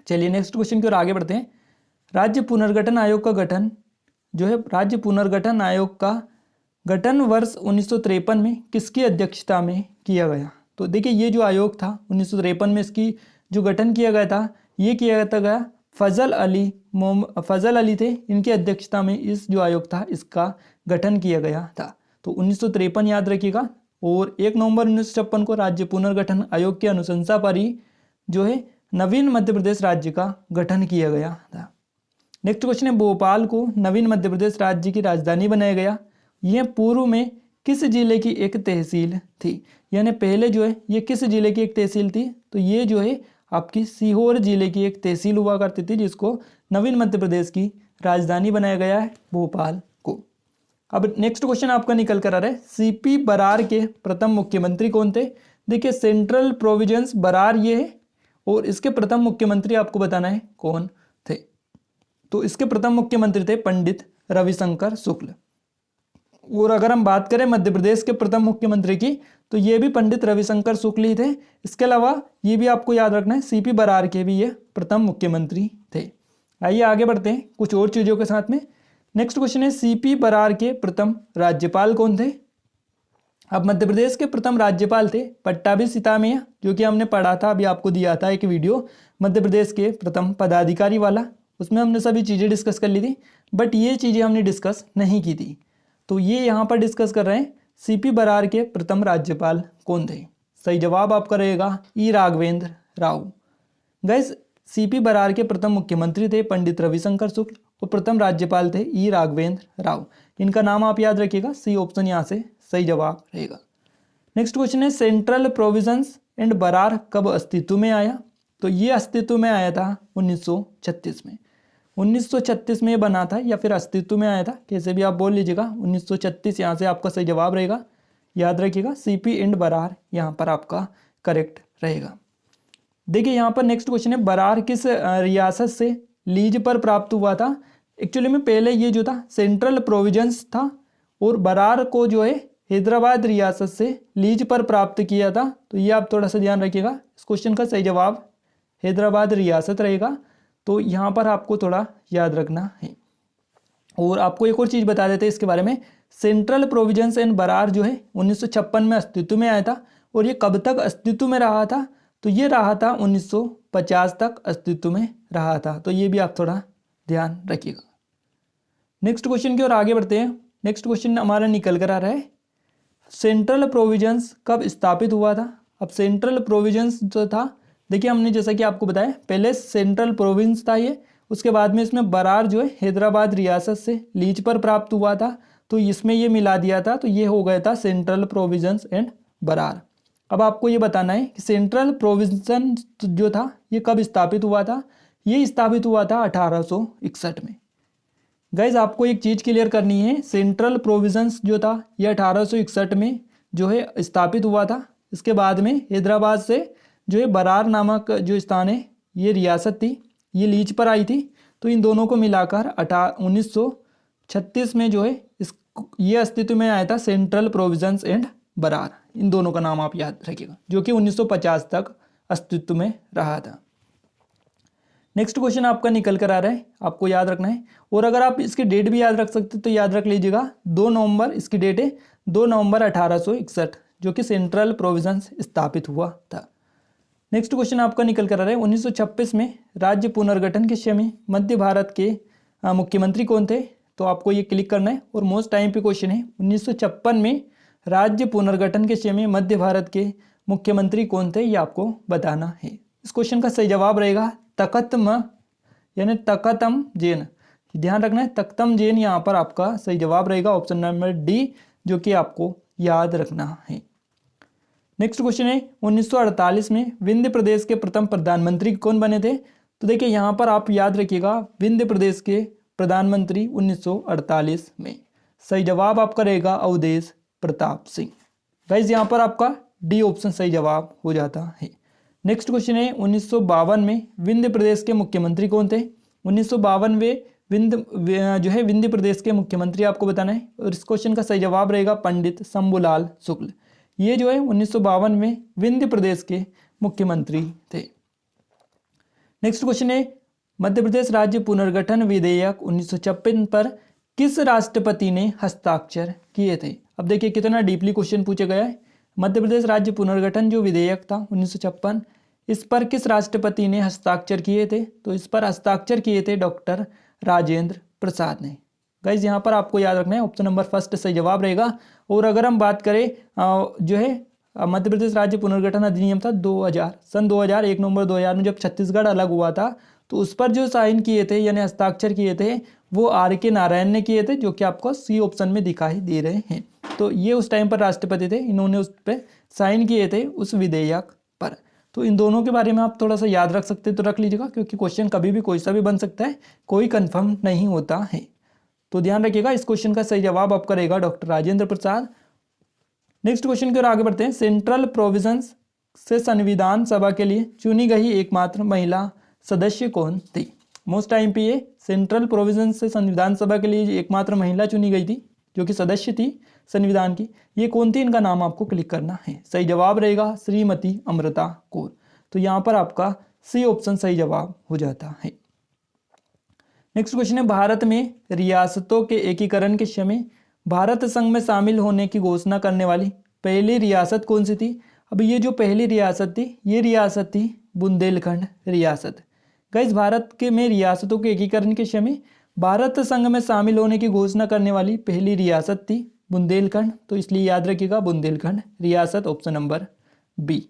चलिए नेक्स्ट क्वेश्चन की ओर आगे बढ़ते हैं। राज्य पुनर्गठन आयोग का गठन जो है, राज्य पुनर्गठन आयोग का गठन वर्ष 1953 में किसकी अध्यक्षता में किया गया? तो देखिए ये जो आयोग था 1953 में इसकी जो गठन किया गया था, ये किया गया फजल अली थे, इनकी अध्यक्षता में इस जो आयोग था इसका गठन किया गया था। तो 1953 याद रखिएगा, और 1 नवंबर 1956 को राज्य पुनर्गठन आयोग की अनुशंसा पर ही जो है नवीन मध्य प्रदेश राज्य का गठन किया गया था। नेक्स्ट क्वेश्चन है, भोपाल को नवीन मध्य प्रदेश राज्य की राजधानी बनाया गया, यह पूर्व में किस जिले की एक तहसील थी? यानी पहले जो है ये किस जिले की एक तहसील थी? तो ये जो है आपकी सीहोर जिले की एक तहसील हुआ करती थी, जिसको नवीन मध्य प्रदेश की राजधानी बनाया गया है भोपाल को। अब नेक्स्ट क्वेश्चन आपका निकल कर आ रहा है, सीपी बरार के प्रथम मुख्यमंत्री कौन थे? देखिए सेंट्रल प्रोविजंस बरार ये है, और इसके प्रथम मुख्यमंत्री आपको बताना है कौन थे। तो इसके प्रथम मुख्यमंत्री थे पंडित रविशंकर शुक्ल। और अगर हम बात करें मध्य प्रदेश के प्रथम मुख्यमंत्री की, तो ये भी पंडित रविशंकर शुक्ल ही थे। इसके अलावा ये भी आपको याद रखना है, सीपी बरार के भी ये प्रथम मुख्यमंत्री थे। आइए आगे बढ़ते हैं कुछ और चीज़ों के साथ में। नेक्स्ट क्वेश्चन है, सीपी बरार के प्रथम राज्यपाल कौन थे? अब मध्य प्रदेश के प्रथम राज्यपाल थे पट्टाभी सितामिया, जो कि हमने पढ़ा था, अभी आपको दिया था एक वीडियो मध्य प्रदेश के प्रथम पदाधिकारी वाला, उसमें हमने सभी चीज़ें डिस्कस कर ली थी, बट ये चीज़ें हमने डिस्कस नहीं की थी। तो ये यहाँ पर डिस्कस कर रहे हैं सीपी बरार के प्रथम राज्यपाल कौन थे? सही जवाब आपका रहेगा ई राघवेंद्र राव। गैस सीपी बरार के प्रथम मुख्यमंत्री थे पंडित रविशंकर शुक्ल, और प्रथम राज्यपाल थे ई राघवेंद्र राव। इनका नाम आप याद रखिएगा, सी ऑप्शन यहाँ से सही जवाब रहेगा। नेक्स्ट क्वेश्चन है, सेंट्रल प्रोविजंस एंड बरार कब अस्तित्व में आया? तो ये अस्तित्व में आया था 1936 में। 1936 में बना था या फिर अस्तित्व में आया था, कैसे भी आप बोल लीजिएगा। 1936 यहाँ से आपका सही जवाब रहेगा, याद रखिएगा सीपी एंड बरार यहाँ पर आपका करेक्ट रहेगा। देखिए यहाँ पर नेक्स्ट क्वेश्चन है, बरार किस रियासत से लीज पर प्राप्त हुआ था? एक्चुअली में पहले ये जो था सेंट्रल प्रोविजंस था, और बरार को जो है हैदराबाद रियासत से लीज पर प्राप्त किया था। तो ये आप थोड़ा सा ध्यान रखिएगा, इस क्वेश्चन का सही जवाब हैदराबाद रियासत रहेगा। तो यहाँ पर आपको थोड़ा याद रखना है। और आपको एक और चीज़ बता देते हैं इसके बारे में, सेंट्रल प्रोविजंस एंड बरार जो है 1956 में अस्तित्व में आया था। और ये कब तक अस्तित्व में रहा था, तो ये रहा था 1950 तक अस्तित्व में रहा था। तो ये भी आप थोड़ा ध्यान रखिएगा। नेक्स्ट क्वेश्चन की ओर आगे बढ़ते हैं। नेक्स्ट क्वेश्चन हमारा निकल कर आ रहा है, सेंट्रल प्रोविजंस कब स्थापित हुआ था। अब सेंट्रल प्रोविजंस जो था, देखिए हमने जैसा कि आपको बताया पहले सेंट्रल प्रोविंस था ये, उसके बाद में इसमें बरार जो है हैदराबाद रियासत से लीज पर प्राप्त हुआ था, तो इसमें ये मिला दिया था, तो ये हो गया था सेंट्रल प्रोविजंस एंड बरार। अब आपको ये बताना है कि सेंट्रल प्रोविजन जो था ये कब स्थापित हुआ था। ये स्थापित हुआ था 1861 में। गाइज आपको एक चीज़ क्लियर करनी है, सेंट्रल प्रोविजंस जो था ये 1861 में जो है स्थापित हुआ था। इसके बाद में हैदराबाद से जो है बरार नामक जो स्थान है, ये रियासत थी, ये लीज पर आई थी। तो इन दोनों को मिलाकर 1936 में जो है ये अस्तित्व में आया था सेंट्रल प्रोविजंस एंड बरार। इन दोनों का नाम आप याद रखिएगा, जो कि 1950 तक अस्तित्व में रहा था। नेक्स्ट क्वेश्चन आपका निकल कर आ रहा है, आपको याद रखना है। और अगर आप इसकी डेट भी याद रख सकते तो याद रख लीजिएगा, 2 नवंबर इसकी डेट है, 2 नवंबर 1861 जो कि सेंट्रल प्रोविजंस स्थापित हुआ था। नेक्स्ट क्वेश्चन आपका निकल कर आ रहा है, 1926 में राज्य पुनर्गठन के समय मध्य भारत के मुख्यमंत्री कौन थे। तो आपको ये क्लिक करना है और मोस्ट टाइम पे क्वेश्चन है, 1956 में राज्य पुनर्गठन के समय मध्य भारत के मुख्यमंत्री कौन थे, ये आपको बताना है। इस क्वेश्चन का सही जवाब रहेगा तकतम, यानी तकतम जैन। ध्यान रखना है तकतम जैन यहाँ पर आपका सही जवाब रहेगा, ऑप्शन नंबर डी, जो कि आपको याद रखना है। नेक्स्ट क्वेश्चन है, 1948 में विंध्य प्रदेश के प्रथम प्रधानमंत्री कौन बने थे। तो देखिए यहाँ पर आप याद रखिएगा, विंध्य प्रदेश के प्रधानमंत्री 1948 में। सही जवाब आपका रहेगा अवधेश प्रताप सिंह। गाइस यहाँ पर आपका डी ऑप्शन सही जवाब हो जाता है। नेक्स्ट क्वेश्चन है, 1952 में विंध्य प्रदेश के मुख्यमंत्री कौन थे। 1952 में विंध्य प्रदेश के मुख्यमंत्री आपको बताना है, और इस क्वेश्चन का सही जवाब रहेगा पंडित शंभूलाल शुक्ल। ये जो है 1952 में विंध्य प्रदेश के मुख्यमंत्री थे। नेक्स्ट क्वेश्चन है, मध्य प्रदेश राज्य पुनर्गठन विधेयक 1956 पर किस राष्ट्रपति ने हस्ताक्षर किए थे। अब देखिए कितना डीपली क्वेश्चन पूछा गया है। मध्य प्रदेश राज्य पुनर्गठन जो विधेयक था 1956, इस पर किस राष्ट्रपति ने हस्ताक्षर किए थे। तो इस पर हस्ताक्षर किए थे डॉक्टर राजेंद्र प्रसाद ने। गाइज यहाँ पर आपको याद रखना है, ऑप्शन नंबर फर्स्ट सही जवाब रहेगा। और अगर हम बात करें जो है मध्य प्रदेश राज्य पुनर्गठन अधिनियम था 2000, सन 2000 1 नवंबर 2000 में जब छत्तीसगढ़ अलग हुआ था, तो उस पर जो साइन किए थे यानी हस्ताक्षर किए थे वो RK नारायण ने किए थे, जो कि आपको सी ऑप्शन में दिखाई दे रहे हैं। तो ये उस टाइम पर राष्ट्रपति थे, इन्होंने उस पर साइन किए थे उस विधेयक पर। तो इन दोनों के बारे में आप थोड़ा सा याद रख सकते तो रख लीजिएगा, क्योंकि क्वेश्चन कभी भी कोई सा भी बन सकता है, कोई कंफर्म नहीं होता है। तो ध्यान रखिएगा, इस क्वेश्चन का सही जवाब आपका रहेगा doctor Rajendra Prasad. Next question की ओर आगे बढ़ते हैं, सेंट्रल प्रोविजंस से संविधान सभा के लिए चुनी गई एकमात्र महिला सदस्य कौन थी। मोस्ट टाइम पे ये सेंट्रल प्रोविजन से संविधान सभा के लिए एकमात्र महिला चुनी गई थी, जो कि सदस्य थी संविधान की, ये कौन थी, इनका नाम आपको क्लिक करना है। सही जवाब रहेगा श्रीमती अमृता कौर। तो यहाँ पर आपका सी ऑप्शन सही जवाब हो जाता है। नेक्स्ट क्वेश्चन है, भारत में रियासतों के एकीकरण के समय भारत संघ में शामिल होने की घोषणा करने वाली पहली रियासत कौन सी थी। अब ये जो पहली रियासत थी, ये रियासत थी बुंदेलखंड रियासत। गाइस भारत के में रियासतों के एकीकरण के समय भारत संघ में शामिल होने की घोषणा करने वाली पहली रियासत थी बुंदेलखंड। तो इसलिए याद रखिएगा बुंदेलखंड रियासत, option number B.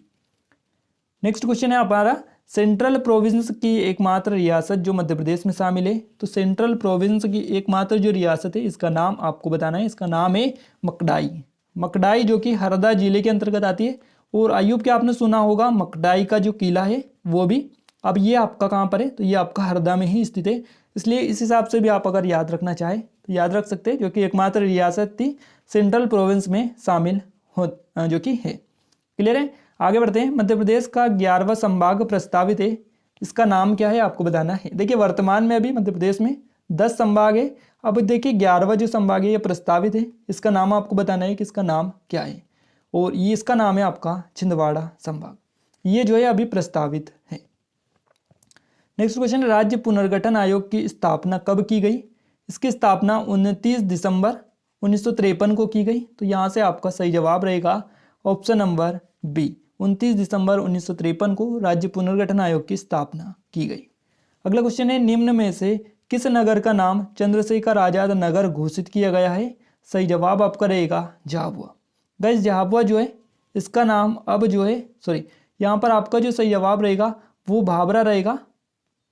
Next question है हमारा, सेंट्रल प्रोविंस की एकमात्र रियासत जो मध्य प्रदेश में शामिल है। तो सेंट्रल प्रोविंस की एकमात्र जो रियासत है, इसका नाम आपको बताना है। इसका नाम है मकडाई। मकडाई जो कि हरदा जिले के अंतर्गत आती है। और अयूब के आपने सुना होगा मकडाई का जो किला है वो भी, अब ये आपका कहाँ पर है, तो ये आपका हरदा में ही स्थित है। इसलिए इस हिसाब से भी आप अगर याद रखना चाहें तो याद रख सकते हैं, जो कि एकमात्र रियासत थी सेंट्रल प्रोविंस में शामिल हो जो कि है। क्लियर है। आगे बढ़ते हैं, मध्य प्रदेश का 11वां संभाग प्रस्तावित है, इसका नाम क्या है आपको बताना है। देखिए वर्तमान में अभी मध्य प्रदेश में 10 संभाग है। अब देखिए 11वां जो संभाग है ये प्रस्तावित है, इसका नाम आपको बताना है कि इसका नाम क्या है। और ये इसका नाम है आपका छिंदवाड़ा संभाग, ये जो है अभी प्रस्तावित है। नेक्स्ट क्वेश्चन, राज्य पुनर्गठन आयोग की स्थापना कब की गई। इसकी स्थापना 29 दिसंबर 1953 को की गई। तो यहाँ से आपका सही जवाब रहेगा ऑप्शन नंबर बी, 29 दिसंबर 1953 को राज्य पुनर्गठन आयोग की स्थापना की गई। अगला क्वेश्चन है, निम्न में से किस नगर का नाम चंद्रशेखर आजाद नगर घोषित किया गया है? सही जवाब आपका रहेगा झाबुआ। गाइस झाबुआ जो है इसका नाम अब जो है यहाँ पर आपका जो सही जवाब रहेगा वो भाभरा रहेगा।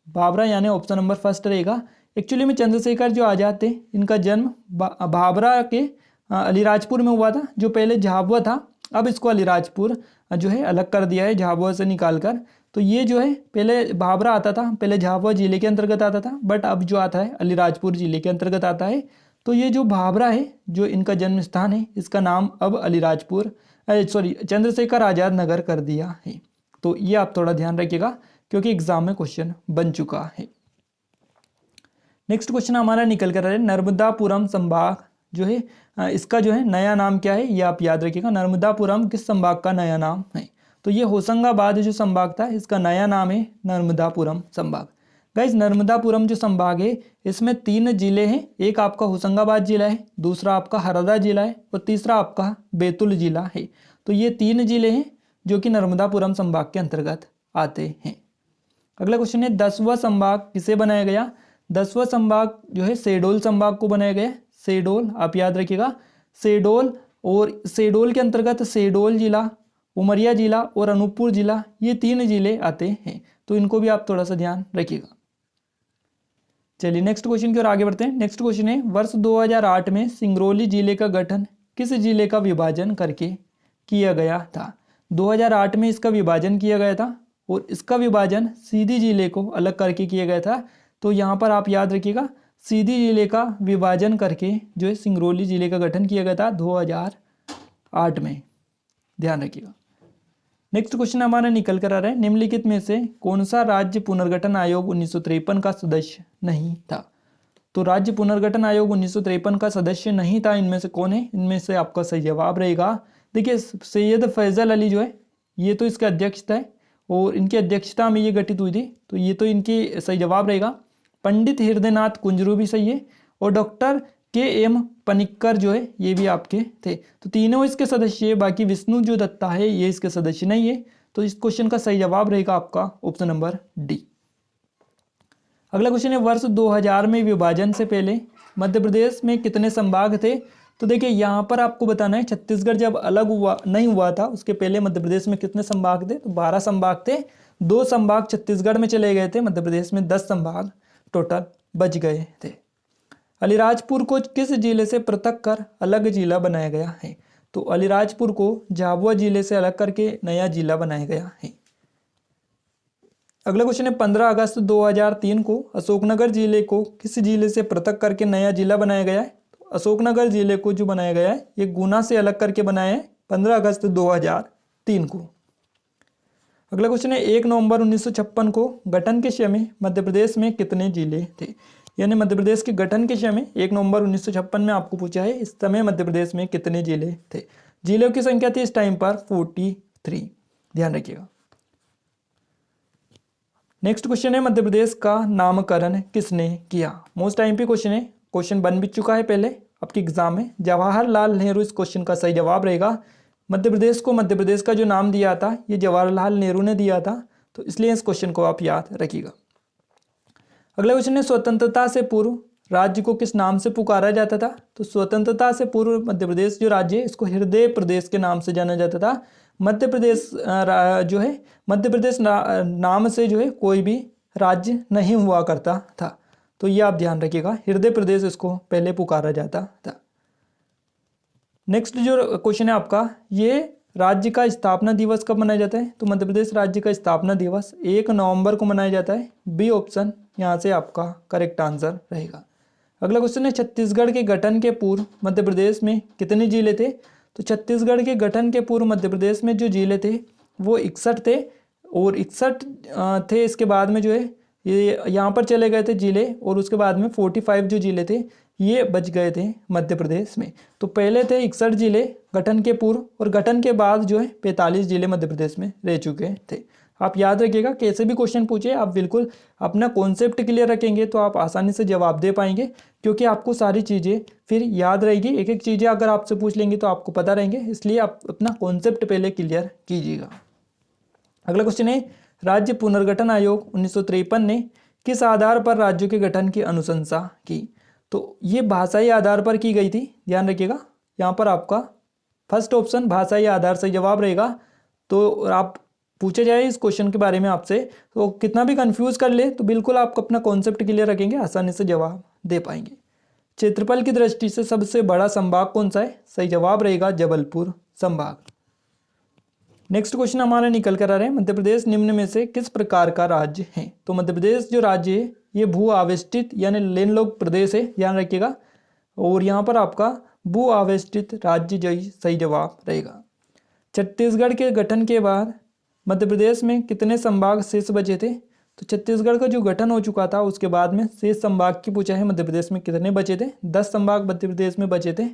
भाभरा यानी ऑप्शन नंबर फर्स्ट रहेगा। एक्चुअली में चंद्रशेखर जो आजाद थे इनका जन्म भाभरा के अलीराजपुर में हुआ था, जो पहले झाबुआ था। अब इसको अलीराजपुर जो है अलग कर दिया है झाबुआ से निकाल कर। तो ये जो है पहले भाभरा आता था, पहले झाबुआ जिले के अंतर्गत आता था, बट अब जो आता है अलीराजपुर जिले के अंतर्गत आता है। तो ये जो भाभरा है जो इनका जन्म स्थान है इसका नाम अब चंद्रशेखर आजाद नगर कर दिया है। तो ये आप थोड़ा ध्यान रखिएगा क्योंकि एग्जाम में क्वेश्चन बन चुका है। नेक्स्ट क्वेश्चन हमारा निकल कर है, नर्मदापुरम संभाग जो है इसका जो है नया नाम क्या है? ये आप याद रखिएगा। नर्मदापुरम किस संभाग का नया नाम है? तो ये होशंगाबाद जो संभाग था इसका नया नाम है नर्मदापुरम संभाग। गाइस नर्मदापुरम जो संभाग है इसमें 3 जिले हैं। एक आपका होशंगाबाद जिला है, दूसरा आपका हरदा जिला है और तीसरा आपका बैतूल जिला है। तो ये 3 जिले हैं जो कि नर्मदापुरम संभाग के अंतर्गत आते हैं। अगला क्वेश्चन है, 10वां संभाग किसे बनाया गया? 10वां संभाग जो है शहडोल संभाग को बनाया गया। शहडोल आप याद रखिएगा, शहडोल, और शहडोल के अंतर्गत शहडोल जिला, उमरिया जिला और अनूपपुर जिला, ये 3 जिले आते हैं। तो इनको भी आप थोड़ा सा ध्यान रखिएगा। चलिए नेक्स्ट क्वेश्चन की ओर आगे बढ़ते हैं। नेक्स्ट क्वेश्चन है, वर्ष 2008 में सिंगरौली जिले का गठन किस जिले का विभाजन करके किया गया था? 2008 में इसका विभाजन किया गया था और इसका विभाजन सीधी जिले को अलग करके किया गया था। तो यहाँ पर आप याद रखिएगा, सीधी जिले का विभाजन करके जो है सिंगरौली जिले का गठन किया गया था 2008 में, ध्यान रखिएगा। नेक्स्ट क्वेश्चन हमारा निकल कर आ रहा है, निम्नलिखित में से कौन सा राज्य पुनर्गठन आयोग 1953 का सदस्य नहीं था? तो राज्य पुनर्गठन आयोग 1953 का सदस्य नहीं था, इनमें से कौन है? इनमें से आपका सही जवाब रहेगा, देखिए सैयद फैजल अली जो है ये तो इसका अध्यक्ष था और इनकी अध्यक्षता में ये गठित हुई थी। तो ये तो इनकी सही जवाब रहेगा। पंडित हृदयनाथ कुंजरू भी सही है और डॉक्टर के.एम. पनिक्कर जो है ये भी आपके थे। तो तीनों इसके सदस्य है, बाकी विष्णु जो दत्ता है ये इसके सदस्य नहीं है। तो इस क्वेश्चन का सही जवाब रहेगा आपका ऑप्शन नंबर डी। अगला क्वेश्चन है, वर्ष 2000 में विभाजन से पहले मध्य प्रदेश में कितने संभाग थे? तो देखिए यहाँ पर आपको बताना है, छत्तीसगढ़ जब अलग नहीं हुआ था उसके पहले मध्य प्रदेश में कितने संभाग थे? तो 12 संभाग थे। 2 संभाग छत्तीसगढ़ में चले गए थे, मध्य प्रदेश में 10 संभाग टोटल बच गए थे। अलीराजपुर को किस जिले से पृथक कर अलग जिला बनाया गया है? तो अलीराजपुर को झाबुआ जिले से अलग करके नया जिला बनाया गया है। अगला क्वेश्चन है, 15 अगस्त 2003 को अशोकनगर जिले को किस जिले से पृथक करके नया जिला बनाया गया है? तो अशोकनगर जिले को जो बनाया गया है ये गुना से अलग करके बनाया है 15 अगस्त 2003 को। अगला क्वेश्चन है, 1 नवंबर 1956 को गठन के समय मध्य प्रदेश में कितने जिले थे? यानी मध्य प्रदेश के गठन के समय 1 नवंबर 1956 में आपको पूछा है इस समय मध्य प्रदेश में कितने जिले थे? जिलों की संख्या थी इस टाइम पर 43, ध्यान रखिएगा। नेक्स्ट क्वेश्चन है, मध्य प्रदेश का नामकरण किसने किया? मोस्ट टाइम पे क्वेश्चन है, क्वेश्चन बन भी चुका है पहले आपके एग्जाम में। जवाहरलाल नेहरू इस क्वेश्चन का सही जवाब रहेगा। मध्य प्रदेश को मध्य प्रदेश का जो नाम दिया था ये जवाहरलाल नेहरू ने दिया था, तो इसलिए इस क्वेश्चन को आप याद रखिएगा। अगला क्वेश्चन है, स्वतंत्रता से पूर्व राज्य को किस नाम से पुकारा जाता था? तो स्वतंत्रता से पूर्व मध्य प्रदेश जो राज्य है इसको हृदय प्रदेश के नाम से जाना जाता था। मध्य प्रदेश जो है मध्य प्रदेश नाम से जो है कोई भी राज्य नहीं हुआ करता था। तो ये आप ध्यान रखिएगा, हृदय प्रदेश इसको पहले पुकारा जाता था। नेक्स्ट जो क्वेश्चन है आपका, ये राज्य का स्थापना दिवस कब मनाया जाता है? तो मध्य प्रदेश राज्य का स्थापना दिवस 1 नवंबर को मनाया जाता है। बी ऑप्शन यहाँ से आपका करेक्ट आंसर रहेगा। अगला क्वेश्चन है, छत्तीसगढ़ के गठन के पूर्व मध्य प्रदेश में कितने जिले थे? तो छत्तीसगढ़ के गठन के पूर्व मध्य प्रदेश में जो जिले थे वो 61 थे और 61 थे। इसके बाद में जो है ये यहाँ पर चले गए थे जिले और उसके बाद में 45 जो जिले थे ये बच गए थे मध्य प्रदेश में। तो पहले थे 61 जिले गठन के पूर्व और गठन के बाद जो है 45 जिले मध्य प्रदेश में रह चुके थे। आप याद रखिएगा, कैसे भी क्वेश्चन पूछे आप बिल्कुल अपना कॉन्सेप्ट क्लियर रखेंगे तो आप आसानी से जवाब दे पाएंगे, क्योंकि आपको सारी चीज़ें फिर याद रहेगी। एक एक चीज़ें अगर आपसे पूछ लेंगे तो आपको पता रहेंगे, इसलिए आप अपना कॉन्सेप्ट पहले क्लियर कीजिएगा। अगला क्वेश्चन है, राज्य पुनर्गठन आयोग 1953 ने किस आधार पर राज्यों के गठन की अनुशंसा की? तो ये भाषाई आधार पर की गई थी, ध्यान रखिएगा। यहाँ पर आपका फर्स्ट ऑप्शन भाषाई आधार से जवाब रहेगा। तो आप पूछे जाए इस क्वेश्चन के बारे में आपसे तो कितना भी कंफ्यूज कर ले तो बिल्कुल आप अपना कॉन्सेप्ट क्लियर रखेंगे, आसानी से जवाब दे पाएंगे। क्षेत्रफल की दृष्टि से सबसे बड़ा संभाग कौन सा है? सही जवाब रहेगा जबलपुर संभाग। नेक्स्ट क्वेश्चन हमारा निकल कर आ रहे हैं, मध्य प्रदेश निम्न में से किस प्रकार का राज्य है? तो मध्य प्रदेश जो राज्य है ये भू आवेष्टित यानी लैंडलॉक्ड प्रदेश है, ध्यान रखिएगा। और यहाँ पर आपका भू आवेष्टित राज्य जो सही जवाब रहेगा। छत्तीसगढ़ के गठन के बाद मध्य प्रदेश में कितने संभाग शेष बचे थे? तो छत्तीसगढ़ का जो गठन हो चुका था उसके बाद में शेष संभाग की पूछा है, मध्य प्रदेश में कितने बचे थे? 10 संभाग मध्य प्रदेश में बचे थे।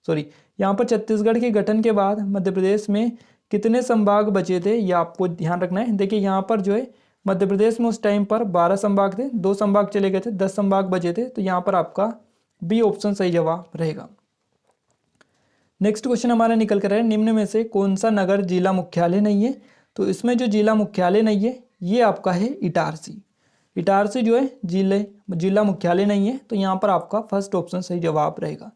सॉरी, यहाँ पर छत्तीसगढ़ के गठन के बाद मध्य प्रदेश में कितने संभाग बचे थे ये आपको ध्यान रखना है। देखिए यहाँ पर जो है मध्य प्रदेश में उस टाइम पर 12 संभाग थे, 2 संभाग चले गए थे, 10 संभाग बचे थे। तो यहाँ पर आपका बी ऑप्शन सही जवाब रहेगा। नेक्स्ट क्वेश्चन हमारा निकल कर है, निम्न में से कौन सा नगर जिला मुख्यालय नहीं है? तो इसमें जो जिला मुख्यालय नहीं है ये आपका है इटारसी। इटारसी जो है जिला मुख्यालय नहीं है, तो यहाँ पर आपका फर्स्ट ऑप्शन सही जवाब रहेगा।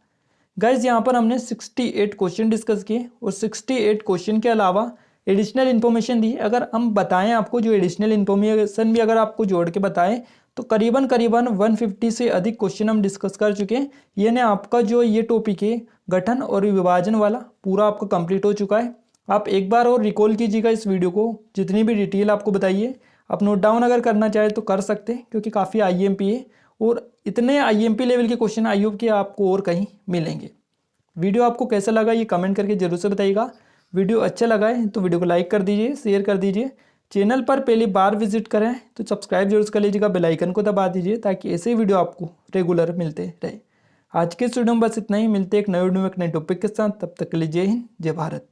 गाइज यहाँ पर हमने 68 क्वेश्चन डिस्कस किए और 68 क्वेश्चन के अलावा एडिशनल इन्फॉर्मेशन दी। अगर हम बताएं आपको जो एडिशनल इन्फॉर्मेशन भी अगर आपको जोड़ के बताएं तो करीबन 150 से अधिक क्वेश्चन हम डिस्कस कर चुके हैं। यानी आपका जो ये टॉपिक है गठन और विभाजन वाला पूरा आपका कंप्लीट हो चुका है। आप एक बार और रिकॉल कीजिएगा इस वीडियो को, जितनी भी डिटेल आपको बताइए आप नोट डाउन अगर करना चाहे तो कर सकते हैं, क्योंकि काफ़ी आईएमपी है और इतने आईएमपी लेवल के क्वेश्चन आयोग के आपको और कहीं मिलेंगे। वीडियो आपको कैसा लगा ये कमेंट करके जरूर से बताइएगा। वीडियो अच्छा लगा है तो वीडियो को लाइक कर दीजिए, शेयर कर दीजिए। चैनल पर पहली बार विजिट करें तो सब्सक्राइब जरूर कर लीजिएगा, बेल आइकन को दबा दीजिए ताकि ऐसे वीडियो आपको रेगुलर मिलते रहे। आज के इस वीडियो में बस इतना ही, मिलते एक नए वीडियो में एक नए टॉपिक के साथ। तब तक के लिए जय हिंद, जय भारत।